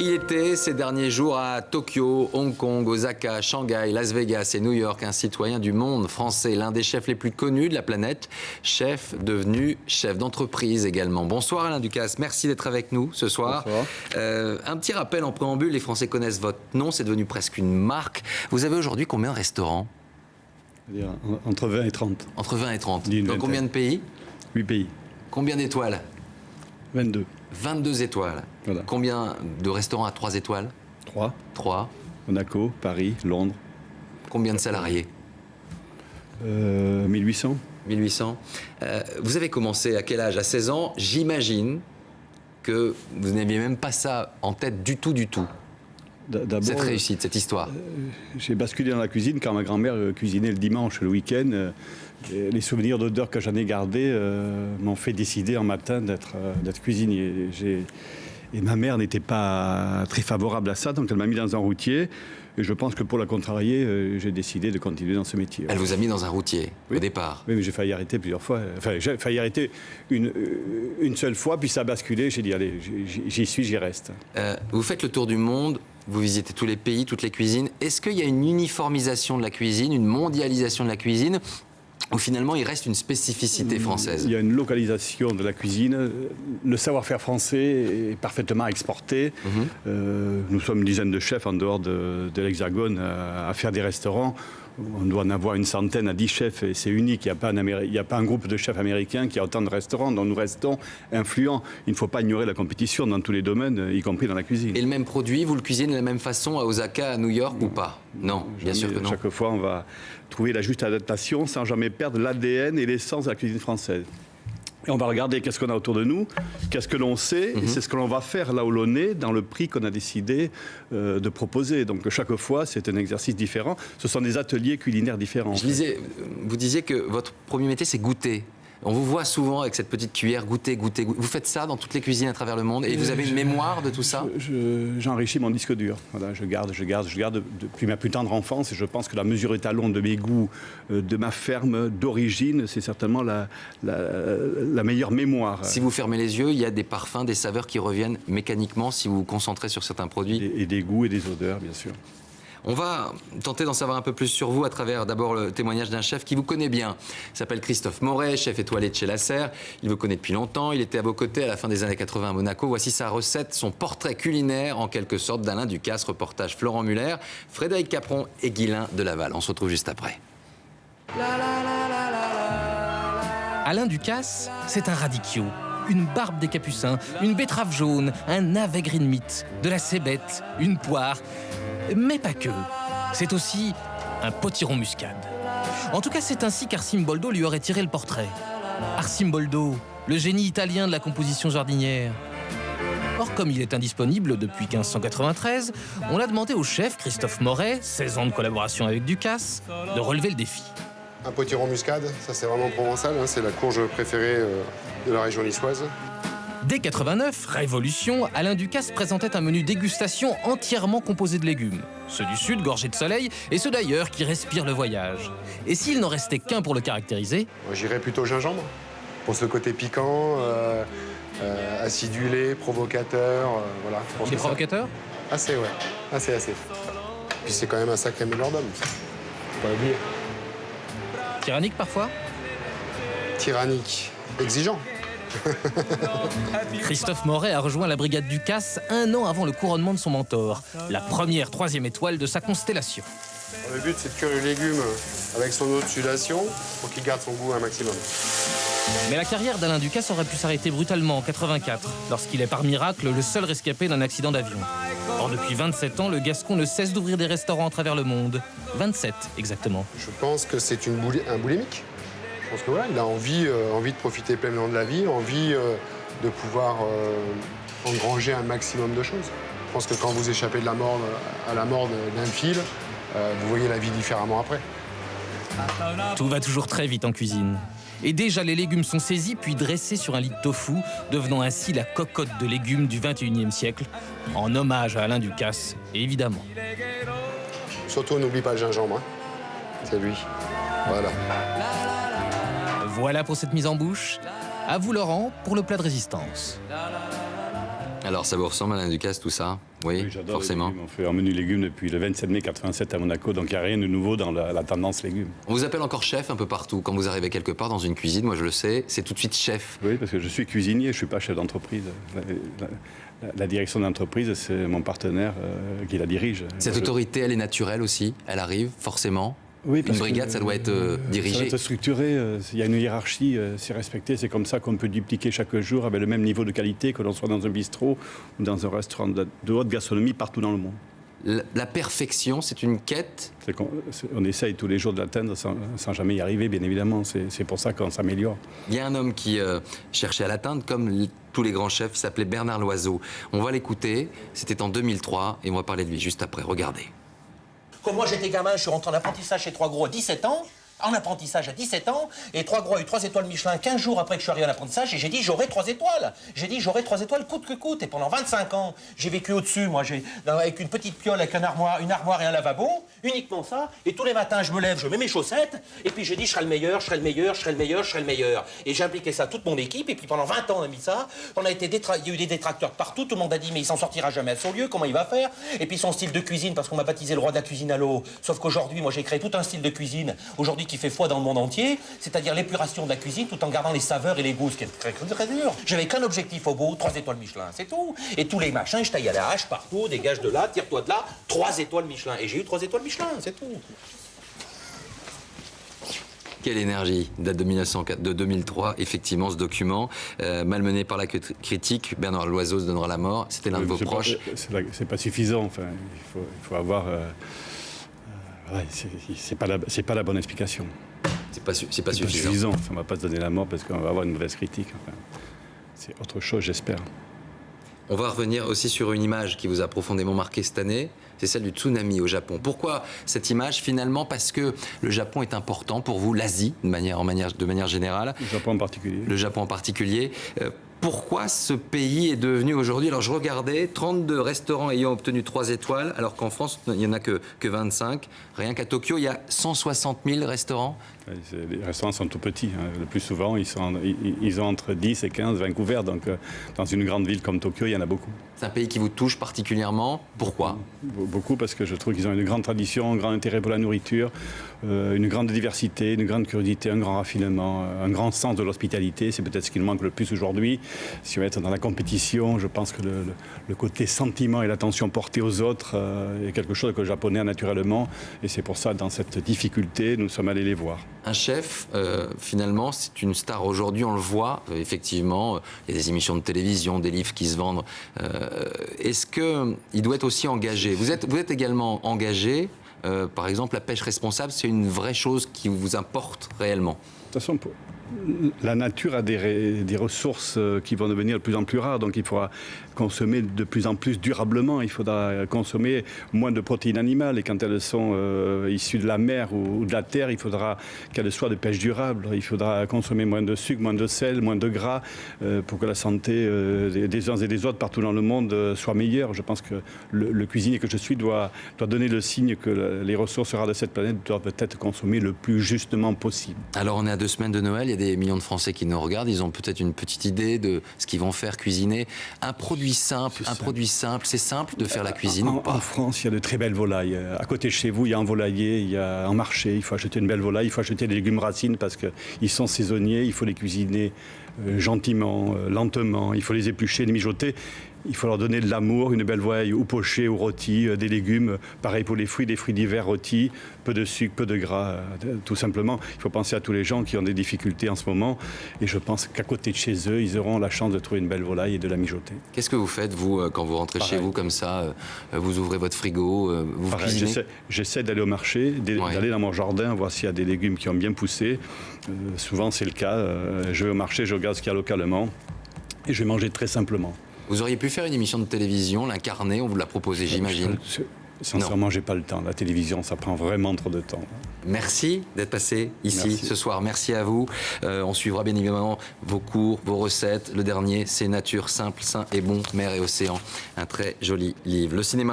Il était ces derniers jours à Tokyo, Hong Kong, Osaka, Shanghai, Las Vegas et New York, un citoyen du monde français, l'un des chefs les plus connus de la planète, chef devenu chef d'entreprise également. Bonsoir Alain Ducasse, merci d'être avec nous ce soir. Un petit rappel en préambule, les Français connaissent votre nom, c'est devenu presque une marque. Vous avez aujourd'hui combien de restaurants? Entre 20 et 30. Entre 20 et 30. Dans combien de pays? 8 pays. Combien d'étoiles? 22. 22 étoiles. Voilà. Combien de restaurants à 3 étoiles? 3. 3. Monaco, Paris, Londres. Combien de salariés? 1800. 1800. Vous avez commencé à quel âge? À 16 ans. J'imagine que vous n'aviez même pas ça en tête du tout, du tout. Cette réussite, cette histoire. J'ai basculé dans la cuisine quand ma grand-mère cuisinait le dimanche, le week-end. Les souvenirs d'odeur que j'en ai gardés m'ont fait décider en matin d'être cuisinier. Et ma mère n'était pas très favorable à ça, donc elle m'a mis dans un routier. Et je pense que pour la contrarier, j'ai décidé de continuer dans ce métier. Elle vous a mis dans un routier, oui, au départ? Oui, mais j'ai failli arrêter plusieurs fois. Enfin, j'ai failli arrêter une seule fois, puis ça a basculé. J'ai dit, allez, j'y suis, j'y reste. Vous faites le tour du monde, vous visitez tous les pays, toutes les cuisines. Est-ce qu'il y a une uniformisation de la cuisine, une mondialisation de la cuisine, ou finalement il reste une spécificité française? Il y a une localisation de la cuisine. Le savoir-faire français est parfaitement exporté. Nous sommes une dizaine de chefs en dehors de l'Hexagone à faire des restaurants. On doit en avoir une centaine à 10 chefs et c'est unique. Il n'y a pas un groupe de chefs américains qui a autant de restaurants dont nous restons influents. Il ne faut pas ignorer la compétition dans tous les domaines, y compris dans la cuisine. Et le même produit, vous le cuisinez de la même façon à Osaka, à New York ou pas? Non, bien sûr que non. Chaque fois, on va trouver la juste adaptation sans jamais perdre l'ADN et l'essence de la cuisine française. Et on va regarder qu'est-ce qu'on a autour de nous, qu'est-ce que l'on sait, et c'est ce que l'on va faire là où l'on est, dans le prix qu'on a décidé de proposer. Donc chaque fois, c'est un exercice différent. Ce sont des ateliers culinaires différents. Vous disiez que votre premier métier, c'est goûter. On vous voit souvent avec cette petite cuillère goûter. Vous faites ça dans toutes les cuisines à travers le monde et vous avez une mémoire de tout ça? J'enrichis mon disque dur. Voilà, je garde depuis ma plus tendre enfance et je pense que la mesure étalon de mes goûts, de ma ferme d'origine, c'est certainement la meilleure mémoire. Si vous fermez les yeux, il y a des parfums, des saveurs qui reviennent mécaniquement si vous vous concentrez sur certains produits? Et des goûts et des odeurs, bien sûr. On va tenter d'en savoir un peu plus sur vous à travers d'abord le témoignage d'un chef qui vous connaît bien. Il s'appelle Christophe Moret, chef étoilé de chez Lasserre. Il vous connaît depuis longtemps. Il était à vos côtés à la fin des années 80 à Monaco. Voici sa recette, son portrait culinaire en quelque sorte d'Alain Ducasse. Reportage Florent Muller, Frédéric Capron et Guylain de Laval. On se retrouve juste après. Alain Ducasse, c'est un radicchio, une barbe des Capucins, une betterave jaune, un navet green meat, de la cébette, une poire. Mais pas que. C'est aussi un potiron muscade. En tout cas, c'est ainsi qu'Arcimboldo lui aurait tiré le portrait. Arcimboldo, le génie italien de la composition jardinière. Or, comme il est indisponible depuis 1593, on a demandé au chef Christophe Moret, 16 ans de collaboration avec Ducasse, de relever le défi. Un potiron muscade, ça c'est vraiment provençal, hein, c'est la courge préférée de la région niçoise. Dès 89, Révolution, Alain Ducasse présentait un menu dégustation entièrement composé de légumes. Ceux du sud, gorgés de soleil, et ceux d'ailleurs qui respirent le voyage. Et s'il n'en restait qu'un pour le caractériser? J'irais plutôt gingembre, pour ce côté piquant, acidulé, provocateur, voilà. Les provocateurs? Assez, ouais, assez. Puis c'est quand même un sacré majordome, faut pas oublier. Tyrannique parfois? Tyrannique, exigeant. Christophe Moret a rejoint la brigade Ducasse un an avant le couronnement de son mentor, la première 3e étoile de sa constellation. Le but, c'est de cuire les légumes avec son eau de sudation pour qu'il garde son goût un maximum. Mais la carrière d'Alain Ducasse aurait pu s'arrêter brutalement en 84, lorsqu'il est par miracle le seul rescapé d'un accident d'avion. Or, depuis 27 ans, le Gascon ne cesse d'ouvrir des restaurants à travers le monde. 27, exactement. Je pense que c'est un boulimique. Je pense que voilà, il a envie de profiter pleinement de la vie, envie de pouvoir engranger un maximum de choses. Je pense que quand vous échappez de la mort à la mort d'un fil, vous voyez la vie différemment après. Tout va toujours très vite en cuisine. Et déjà, les légumes sont saisis puis dressés sur un lit de tofu, devenant ainsi la cocotte de légumes du XXIe siècle, en hommage à Alain Ducasse, évidemment. Surtout, n'oublie pas le gingembre, hein. C'est lui. Voilà. Voilà pour cette mise en bouche. À vous, Laurent, pour le plat de résistance. Alors, ça vous ressemble, Alain Ducasse, tout ça? Oui, j'adore forcément. les légumes. On fait un menu légumes depuis le 27 mai 87 à Monaco, donc il n'y a rien de nouveau dans la tendance légumes. On vous appelle encore chef un peu partout. Quand vous arrivez quelque part dans une cuisine, moi je le sais, c'est tout de suite chef. Oui, parce que je suis cuisinier, je ne suis pas chef d'entreprise. La direction d'entreprise, c'est mon partenaire qui la dirige. Cette autorité, elle est naturelle aussi, elle arrive forcément. Oui, Une brigade, ça doit être dirigé. Ça doit être structuré, il y a une hiérarchie, c'est respecté, c'est comme ça qu'on peut dupliquer chaque jour avec le même niveau de qualité que l'on soit dans un bistrot ou dans un restaurant de haute gastronomie partout dans le monde. La perfection, c'est une quête. On essaye tous les jours de l'atteindre sans jamais y arriver, bien évidemment. C'est pour ça qu'on s'améliore. Il y a un homme qui cherchait à l'atteindre, comme tous les grands chefs, il s'appelait Bernard Loiseau. On va l'écouter, c'était en 2003, et on va parler de lui juste après. Regardez. Quand moi j'étais gamin, je suis rentré en apprentissage chez Trois Gros à 17 ans. En apprentissage à 17 ans, et Trois Gros a eu 3 étoiles Michelin 15 jours après que je suis arrivé en apprentissage, et j'ai dit j'aurai 3 étoiles. J'ai dit j'aurai 3 étoiles coûte que coûte. Et pendant 25 ans, j'ai vécu au-dessus, moi, avec une petite piole, avec une armoire et un lavabo, uniquement ça. Et tous les matins, je me lève, je mets mes chaussettes, et puis j'ai dit je serai le meilleur, je serai le meilleur, je serai le meilleur, je serai le meilleur. Et j'ai impliqué ça toute mon équipe, et puis pendant 20 ans, on a mis ça. Il y a eu des détracteurs partout, tout le monde a dit mais il s'en sortira jamais à son lieu, comment il va faire? Et puis son style de cuisine, parce qu'on m'a baptisé le roi de la cuisine à l'eau. Sauf qu'aujourd'hui, moi j'ai créé tout un style de cuisine, aujourd'hui qui fait foi dans le monde entier, c'est-à-dire l'épuration de la cuisine tout en gardant les saveurs et les goûts, ce qui est très, très dur. J'avais qu'un objectif au bout, 3 étoiles Michelin, c'est tout. Et tous les machins, je taille à la hache partout, dégage de là, tire-toi de là, 3 étoiles Michelin. Et j'ai eu 3 étoiles Michelin, c'est tout. Quelle énergie, date de 2003, effectivement, ce document, malmené par la critique, Bernard Loiseau se donnera la mort, c'était l'un de vos proches. C'est pas suffisant, enfin, il faut avoir... c'est pas la bonne explication. C'est pas suffisant. Ça ne va pas se donner la mort parce qu'on va avoir une mauvaise critique. Enfin, c'est autre chose, j'espère. On va revenir aussi sur une image qui vous a profondément marqué cette année, c'est celle du tsunami au Japon. Pourquoi cette image? Finalement, parce que le Japon est important pour vous, l'Asie, de manière générale. Le Japon en particulier. Le Japon en particulier. Pourquoi ce pays est devenu aujourd'hui... Alors je regardais, 32 restaurants ayant obtenu 3 étoiles, alors qu'en France, il n'y en a que 25. Rien qu'à Tokyo, il y a 160 000 restaurants. Les restaurants sont tout petits. Hein. Le plus souvent, ils ont entre 10 et 15, 20 couverts. Donc, dans une grande ville comme Tokyo, il y en a beaucoup. C'est un pays qui vous touche particulièrement. Pourquoi? Beaucoup, parce que je trouve qu'ils ont une grande tradition, un grand intérêt pour la nourriture, une grande diversité, une grande curiosité, un grand raffinement, un grand sens de l'hospitalité. C'est peut-être ce qui nous manque le plus aujourd'hui. Si on va être dans la compétition, je pense que le côté sentiment et l'attention portée aux autres est quelque chose que le Japonais a naturellement. Et c'est pour ça, dans cette difficulté, nous sommes allés les voir. Un chef, finalement, c'est une star aujourd'hui, on le voit, effectivement, il y a des émissions de télévision, des livres qui se vendent. Est-ce qu'il doit être aussi engagé? Vous êtes également engagé, par exemple, la pêche responsable, c'est une vraie chose qui vous importe réellement? De toute façon, la nature a des ressources qui vont devenir de plus en plus rares, donc il faudra consommer de plus en plus durablement, il faudra consommer moins de protéines animales, et quand elles sont issues de la mer ou de la terre, il faudra qu'elles soient de pêche durable, il faudra consommer moins de sucre, moins de sel, moins de gras, pour que la santé des uns et des autres partout dans le monde soit meilleure. Je pense que le cuisinier que je suis doit donner le signe que les ressources rares de cette planète doivent être consommées le plus justement possible. Alors on est à 2 semaines de Noël, il y a des millions de Français qui nous regardent, ils ont peut-être une petite idée de ce qu'ils vont faire cuisiner. Un produit simple, c'est simple de faire la cuisine ou pas? En France, il y a de très belles volailles. À côté de chez vous, il y a un volailler, il y a un marché, il faut acheter une belle volaille, il faut acheter des légumes racines parce qu'ils sont saisonniers, il faut les cuisiner gentiment, lentement, il faut les éplucher, les mijoter. Il faut leur donner de l'amour, une belle volaille ou pochée ou rôtie, des légumes. Pareil pour les fruits, des fruits d'hiver rôtis, peu de sucre, peu de gras, tout simplement. Il faut penser à tous les gens qui ont des difficultés en ce moment. Et je pense qu'à côté de chez eux, ils auront la chance de trouver une belle volaille et de la mijoter. Qu'est-ce que vous faites, vous, quand vous rentrez chez vous comme ça? Vous ouvrez votre frigo, vous cuisinez? J'essaie d'aller au marché, d'aller dans mon jardin, voir s'il y a des légumes qui ont bien poussé. Souvent, c'est le cas. Je vais au marché, je regarde ce qu'il y a localement. Et je vais manger très simplement. Vous auriez pu faire une émission de télévision, l'incarner, on vous l'a proposé, j'imagine. Sincèrement, j'ai pas le temps. La télévision, ça prend vraiment trop de temps. Merci d'être passé ici ce soir. Merci à vous. On suivra bien évidemment vos cours, vos recettes. Le dernier, c'est Nature, simple, sain et bon, mer et océan. Un très joli livre. Le cinéma